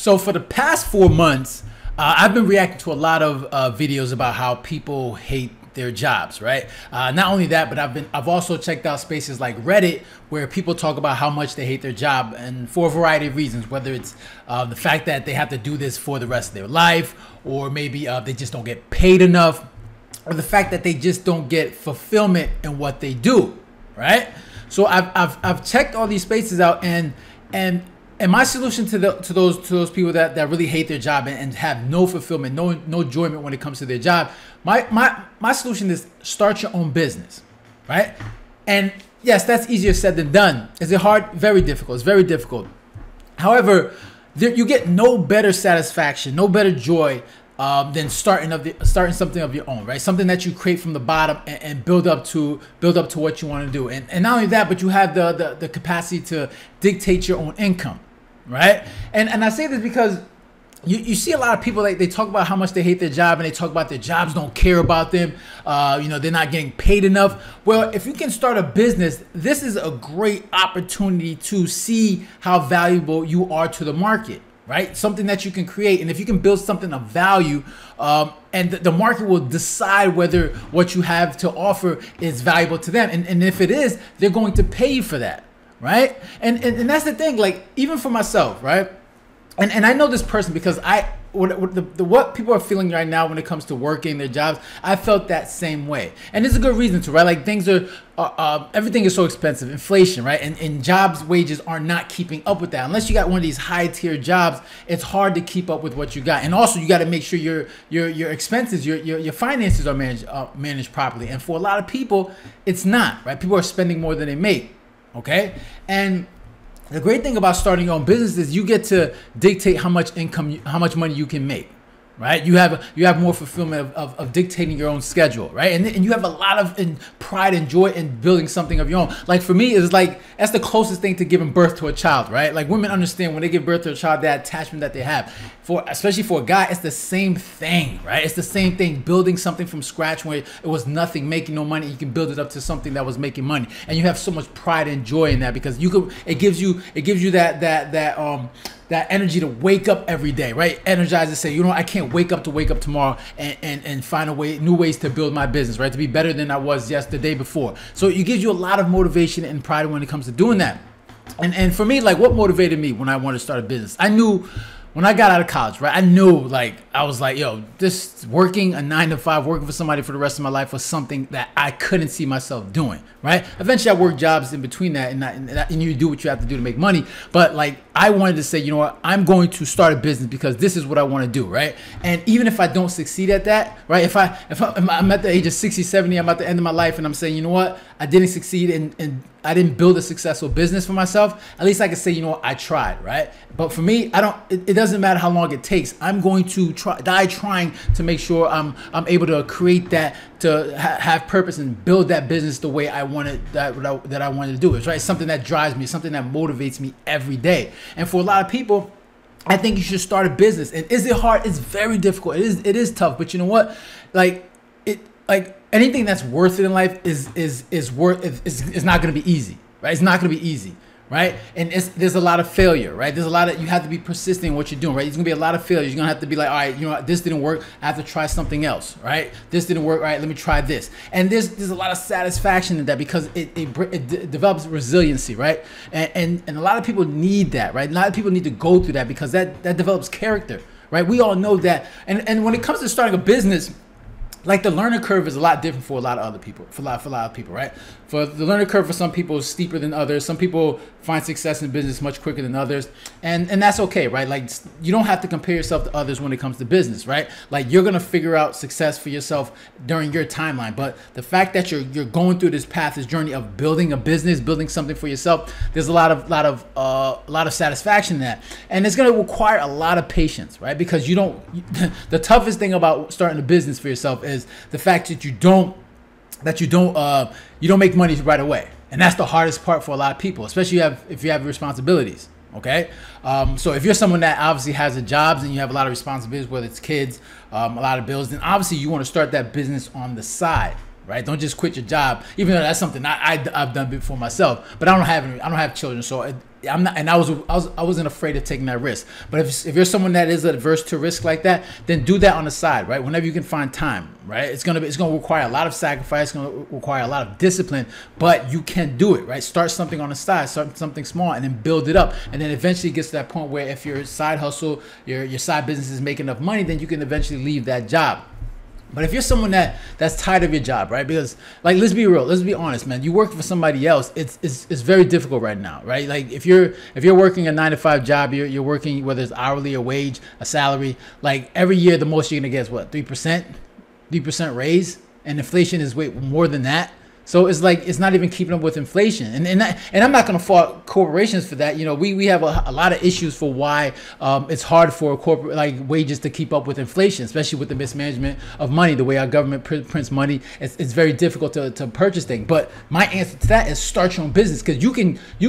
So for the past 4 months, I've been reacting to a lot of videos about how people hate their jobs, right? Not only that, but I've also checked out spaces like Reddit where people talk about how much they hate their job, and for a variety of reasons, whether it's the fact that they have to do this for the rest of their life, or maybe they just don't get paid enough, or the fact that they just don't get fulfillment in what they do, right? So I've checked all these spaces out, and my solution to those people that really hate their job and have no fulfillment, no enjoyment when it comes to their job, my solution is start your own business, right? And yes, that's easier said than done. Is it hard? Very difficult. It's very difficult. However, you get no better satisfaction, no better joy than starting something of your own, right? Something that you create from the bottom and build up to what you want to do. And not only that, but you have the capacity to dictate your own income, right? And I say this because you see a lot of people, like, they talk about how much they hate their job, and they talk about their jobs don't care about them. They're not getting paid enough. Well, if you can start a business, this is a great opportunity to see how valuable you are to the market, right? Something that you can create. And if you can build something of value, and the market will decide whether what you have to offer is valuable to them. And if it is, they're going to pay you for that, right? And that's the thing, like, even for myself, right? And I know this person because what people are feeling right now when it comes to working their jobs, I felt that same way. And there's a good reason to, right? Like, things are, everything is so expensive, inflation, right? And jobs wages are not keeping up with that. Unless you got one of these high tier jobs, it's hard to keep up with what you got. And also, you got to make sure your expenses, your finances are managed properly. And for a lot of people, it's not, right? People are spending more than they make, okay? And the great thing about starting your own business is you get to dictate how much income, how much money you can make, right? You have more fulfillment of dictating your own schedule, right? And you have a lot of pride and joy in building something of your own. Like, for me, it's like, that's the closest thing to giving birth to a child, right? Like, women understand when they give birth to a child, that attachment that they have. Especially for a guy, it's the same thing, right? It's the same thing, building something from scratch where it was nothing, making no money. You can build it up to something that was making money, and you have so much pride and joy in that, because it gives you that energy to wake up every day, right? Energize to say, I can't wake up tomorrow and find new ways to build my business, right? To be better than I was the day before. So it gives you a lot of motivation and pride when it comes to doing that. And for me, like, what motivated me when I wanted to start a business? I knew when I got out of college, right? I knew, like, I was like, yo, this working a 9-to-5, working for somebody for the rest of my life was something that I couldn't see myself doing, right? Eventually, I worked jobs in between that, and you do what you have to do to make money. But, like, I wanted to say, you know what? I'm going to start a business because this is what I want to do, right? And even if I don't succeed at that, right? If I'm at the age of 60, 70, I'm at the end of my life, and I'm saying, you know what? I didn't succeed and I didn't build a successful business for myself. At least I can say, you know what? I tried, right? But for me, it doesn't matter how long it takes. I'm going to die trying to make sure I'm able to create that, to have purpose and build that business the way I wanted, that I wanted to do it, right? Something that drives me, something that motivates me every day. And for a lot of people, I think you should start a business. And is it hard? It's very difficult. It is tough. But you know what? Like anything that's worth it in life is not going to be easy, right? It's not going to be easy, right? And there's a lot of failure, right? There's a lot of, you have to be persistent in what you're doing, right? There's gonna be a lot of failures. You're gonna have to be like, all right, you know what, this didn't work, I have to try something else, right? This didn't work, all right, let me try this. And there's a lot of satisfaction in that, because it develops resiliency, right? And a lot of people need that, right? A lot of people need to go through that, because that develops character, right? We all know that. And when it comes to starting a business, like, the learning curve is a lot different for a lot of other people, for a lot of people, right? For the learning curve for some people is steeper than others. Some people find success in business much quicker than others. And that's okay, right? Like, you don't have to compare yourself to others when it comes to business, right? Like, you're going to figure out success for yourself during your timeline. But the fact that you're going through this path, this journey of building a business, building something for yourself, there's a lot of satisfaction in that. And it's going to require a lot of patience, right? Because the toughest thing about starting a business for yourself is the fact that you don't make money right away. And that's the hardest part for a lot of people, especially if you have responsibilities. Okay. So if you're someone that obviously has a job and you have a lot of responsibilities, whether it's kids, a lot of bills, then obviously you want to start that business on the side, right? Don't just quit your job, even though that's something I've done before myself. But I don't have children, so I'm not, and I wasn't afraid of taking that risk. But if you're someone that is adverse to risk like that, then do that on the side, right? Whenever you can find time, right? It's gonna require a lot of sacrifice, it's gonna require a lot of discipline, but you can do it, right? Start something on the side, start something small, and then build it up, and then eventually it gets to that point where if your side hustle, your side business is making enough money, then you can eventually leave that job. But if you're someone that's tired of your job, right? Because like, let's be real, let's be honest, man. You work for somebody else. It's very difficult right now, right? Like if you're working a 9-to-5 job, you're working, whether it's hourly, a wage, a salary. Like every year, the most you're gonna get is what, 3% raise, and inflation is way more than that. So it's like, it's not even keeping up with inflation. And I'm not going to fault corporations for that. You know, we have a lot of issues for why it's hard for corporate wages to keep up with inflation, especially with the mismanagement of money, the way our government prints money. It's very difficult to purchase things. But my answer to that is start your own business, because you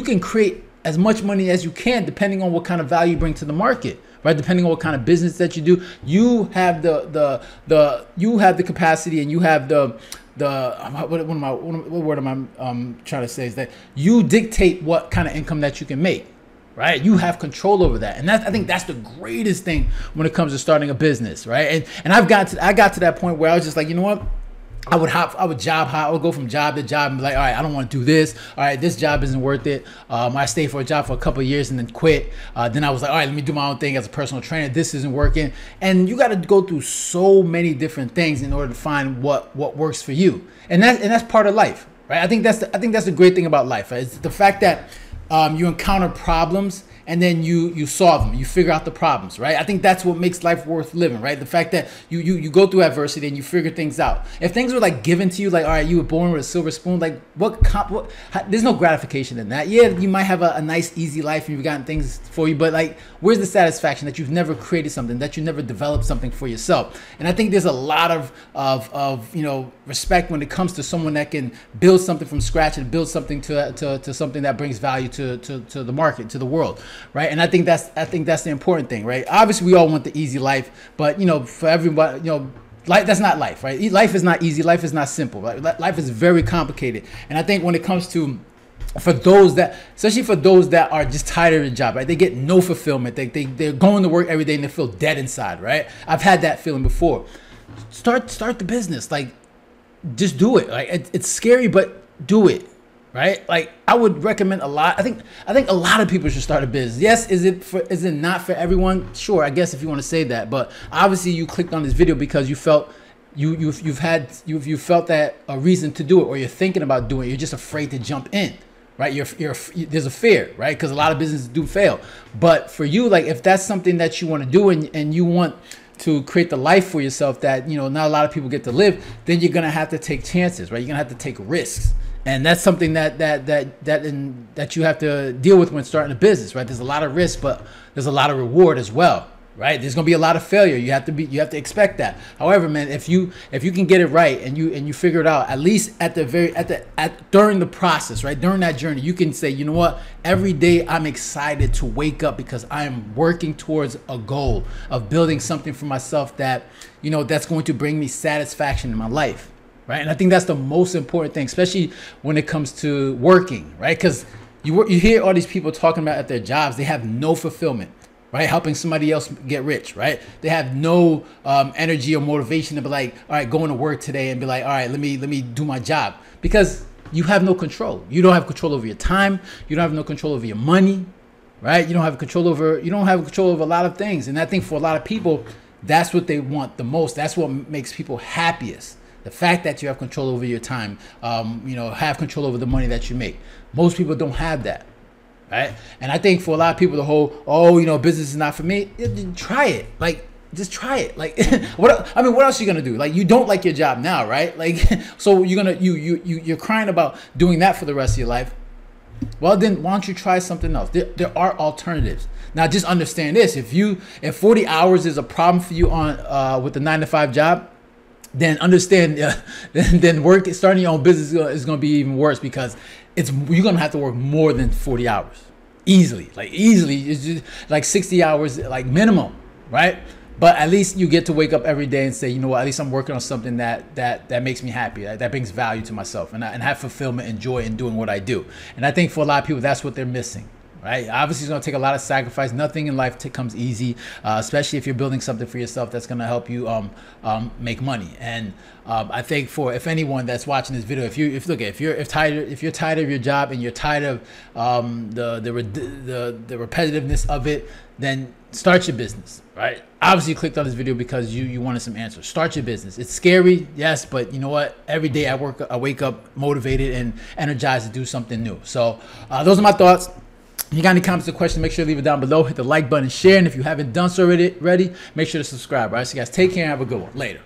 can create as much money as you can depending on what kind of value you bring to the market. Right, depending on what kind of business that you do, you have the capacity, and you have what word am I trying to say is that you dictate what kind of income that you can make. Right, you have control over that, and I think that's the greatest thing when it comes to starting a business. Right, and I got to that point where I was just like, you know what? I would job hop. I would go from job to job and be like, all right, I don't want to do this. All right, this job isn't worth it. I stayed for a job for a couple of years and then quit. Then I was like, all right, let me do my own thing as a personal trainer. This isn't working. And you got to go through so many different things in order to find what works for you. And that's part of life, right? I think that's the great thing about life. Right? It's the fact that you encounter problems, and then you solve them, you figure out the problems, right? I think that's what makes life worth living, right? The fact that you go through adversity and you figure things out. If things were like given to you, like, all right, you were born with a silver spoon, like there's no gratification in that. Yeah, you might have a nice, easy life and you've gotten things for you, but like, where's the satisfaction that you've never created something, that you never developed something for yourself? And I think there's a lot of respect when it comes to someone that can build something from scratch and build something to something that brings value to the market, to the world. Right, and I think that's the important thing, right? Obviously, we all want the easy life, but for everybody, life, that's not life, right? Life is not easy. Life is not simple. Right? Life is very complicated, and I think when it comes to especially for those that are just tired of their job, right? They get no fulfillment. They're going to work every day and they feel dead inside, right? I've had that feeling before. Start the business, like just do it. Like it's scary, but do it. Right? Like I would recommend a lot. I think a lot of people should start a business. Yes, is it not for everyone? Sure, I guess if you want to say that. But obviously you clicked on this video because you felt you felt that a reason to do it, or you're thinking about doing it. You're just afraid to jump in. Right? There's a fear, right? Because a lot of businesses do fail. But for you, like if that's something that you want to do and you want to create the life for yourself that not a lot of people get to live, then you're gonna have to take chances, right? You're gonna have to take risks. And that's something that you have to deal with when starting a business, right? There's a lot of risk, but there's a lot of reward as well, right? There's gonna be a lot of failure. You have to expect that. However, man, if you can get it right and you figure it out, at least during the process, right? During that journey, you can say, you know what? Every day I'm excited to wake up because I am working towards a goal of building something for myself that that's going to bring me satisfaction in my life. Right, and I think that's the most important thing, especially when it comes to working, right? Because you hear all these people talking about at their jobs, they have no fulfillment, right? Helping somebody else get rich, right? They have no energy or motivation to be like, all right, going to work today and be like, all right, let me do my job, because you have no control. You don't have control over your time. You don't have no control over your money, right? You don't have control over a lot of things, and I think for a lot of people, that's what they want the most. That's what makes people happiest. The fact that you have control over your time, have control over the money that you make. Most people don't have that, right? And I think for a lot of people, the whole, business is not for me. Try it, like just try it. Like, what else are you gonna do? Like, you don't like your job now, right? Like, so you're crying about doing that for the rest of your life. Well, then why don't you try something else? There are alternatives. Now, just understand this: if 40 hours is a problem for you on with the 9-to-5 job, then understand, then starting your own business is going to be even worse, because you're going to have to work more than 40 hours easily. It's just like 60 hours, like minimum, right? But at least you get to wake up every day and say, you know what, at least I'm working on something that makes me happy, that brings value to myself, and have fulfillment and joy in doing what I do. And I think for a lot of people, that's what they're missing. Right? Obviously, it's going to take a lot of sacrifice. Nothing in life comes easy, especially if you're building something for yourself that's going to help you make money. And I think for if anyone that's watching this video, if you're tired of your job and you're tired of the repetitiveness of it, then start your business. Right? Obviously, you clicked on this video because you wanted some answers. Start your business. It's scary, yes, but you know what? Every day I wake up motivated and energized to do something new. So those are my thoughts. If you got any comments or questions, make sure to leave it down below. Hit the like button, share, and if you haven't done so already, make sure to subscribe. All right, so guys, take care and have a good one. Later.